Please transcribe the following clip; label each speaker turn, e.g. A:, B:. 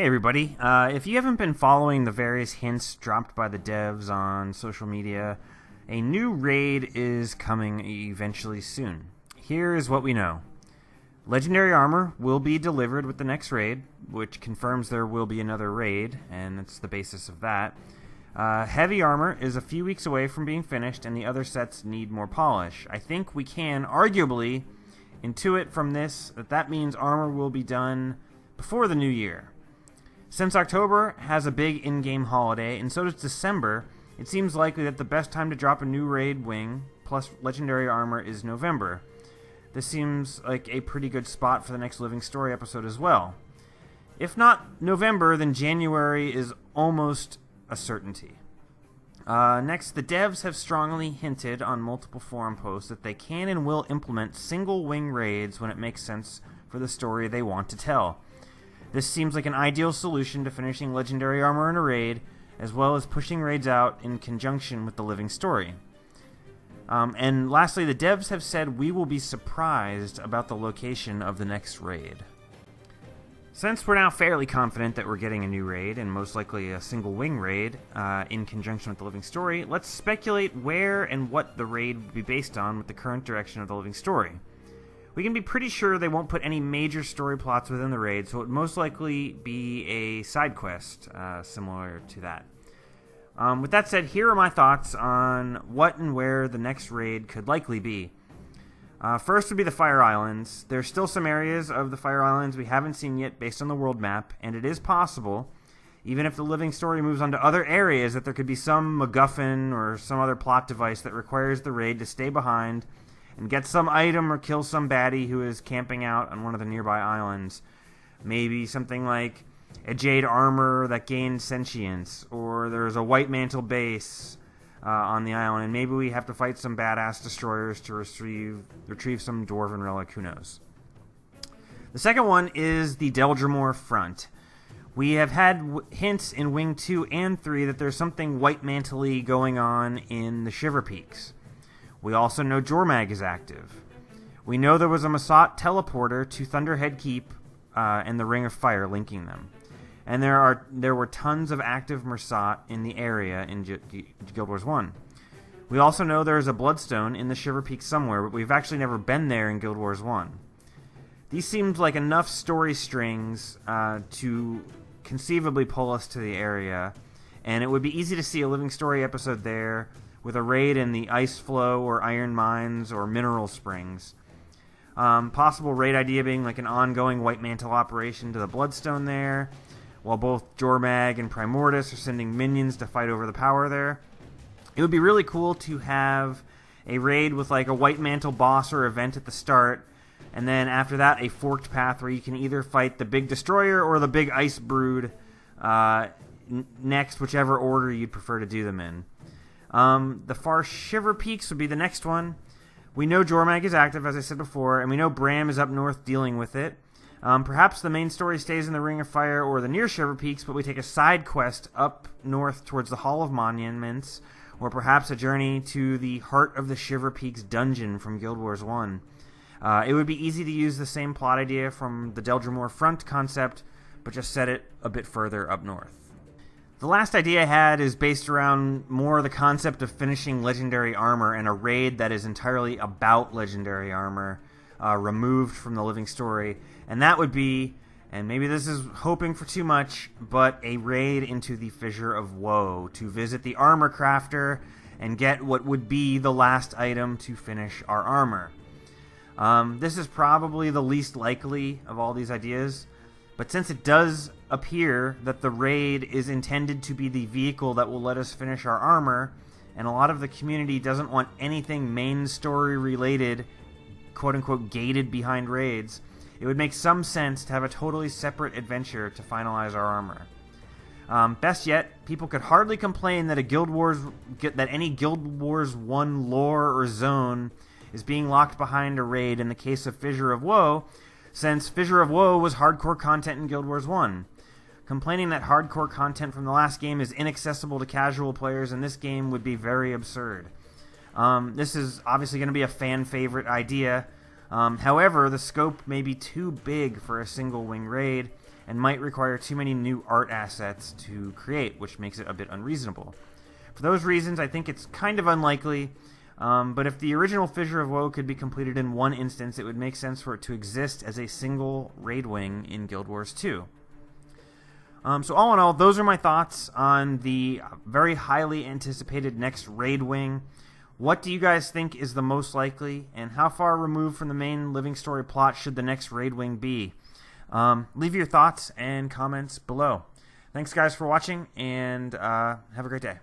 A: Hey everybody, if you haven't been following the various hints dropped by the devs on social media, a new raid is coming eventually soon. Here is what we know. Legendary armor will be delivered with the next raid, which confirms there will be another raid, and it's the basis of that. Heavy armor is a few weeks away from being finished, and the other sets need more polish. I think we can, arguably, intuit from this that means armor will be done before the new year. Since October has a big in-game holiday, and so does December, it seems likely that the best time to drop a new raid wing, plus legendary armor, is November. This seems like a pretty good spot for the next Living Story episode as well. If not November, then January is almost a certainty. Next, the devs have strongly hinted on multiple forum posts that they can and will implement single wing raids when it makes sense for the story they want to tell. This seems like an ideal solution to finishing legendary armor in a raid, as well as pushing raids out in conjunction with the Living Story. And lastly, the devs have said we will be surprised about the location of the next raid. Since we're now fairly confident that we're getting a new raid, and most likely a single wing raid, in conjunction with the Living Story, let's speculate where and what the raid will be based on with the current direction of the Living Story. We can be pretty sure they won't put any major story plots within the raid, so it would most likely be a side quest similar to that. With that said, here are my thoughts on what and where the next raid could likely be. First would be the Fire Islands. There's still some areas of the Fire Islands we haven't seen yet based on the world map, and it is possible, even if the Living Story moves on to other areas, that there could be some MacGuffin or some other plot device that requires the raid to stay behind and get some item or kill some baddie who is camping out on one of the nearby islands. Maybe something like a jade armor that gains sentience, or there's a white mantle base on the island, and maybe we have to fight some badass destroyers to retrieve some dwarven relic, who knows. The second one is the Deldrimor front. We have had hints in Wing 2 and 3 that there's something white mantle-y going on in the Shiver Peaks. We also know Jormag is active. We know there was a Masat teleporter to Thunderhead Keep and the Ring of Fire linking them. And there were tons of active Mersat in the area in Guild Wars 1. We also know there's a Bloodstone in the Shiver Peak somewhere, but we've actually never been there in Guild Wars 1. These seemed like enough story strings to conceivably pull us to the area, and it would be easy to see a Living Story episode there with a raid in the Ice Flow or Iron Mines or Mineral Springs. Possible raid idea being like an ongoing White Mantle operation to the Bloodstone there, while both Jormag and Primordus are sending minions to fight over the power there. It would be really cool to have a raid with like a White Mantle boss or event at the start, and then after that a forked path where you can either fight the big destroyer or the big ice brood next, whichever order you'd prefer to do them in. The Far Shiver Peaks would be the next one. We know Jormag is active, as I said before, and we know Bram is up north dealing with it. Perhaps the main story stays in the Ring of Fire or the near Shiver Peaks, but we take a side quest up north towards the Hall of Monuments, or perhaps a journey to the Heart of the Shiver Peaks dungeon from Guild Wars 1. It would be easy to use the same plot idea from the Deldrimor front concept, but just set it a bit further up north. The last idea I had is based around more the concept of finishing legendary armor and a raid that is entirely about legendary armor, removed from the Living Story, and that would be, and maybe this is hoping for too much, but a raid into the Fissure of Woe to visit the armor crafter and get what would be the last item to finish our armor. This is probably the least likely of all these ideas, but since it does appear that the raid is intended to be the vehicle that will let us finish our armor, and a lot of the community doesn't want anything main story related, quote-unquote gated behind raids, it would make some sense to have a totally separate adventure to finalize our armor. Best yet, people could hardly complain that any Guild Wars 1 lore or zone is being locked behind a raid in the case of Fissure of Woe, since Fissure of Woe was hardcore content in Guild Wars 1. Complaining that hardcore content from the last game is inaccessible to casual players in this game would be very absurd. This is obviously going to be a fan favorite idea. However, the scope may be too big for a single wing raid, and might require too many new art assets to create, which makes it a bit unreasonable. For those reasons, I think it's kind of unlikely, but if the original Fissure of Woe could be completed in one instance, it would make sense for it to exist as a single raid wing in Guild Wars 2. So all in all, those are my thoughts on the very highly anticipated next raid wing. What do you guys think is the most likely, and how far removed from the main Living Story plot should the next raid wing be? Leave your thoughts and comments below. Thanks guys for watching, and have a great day.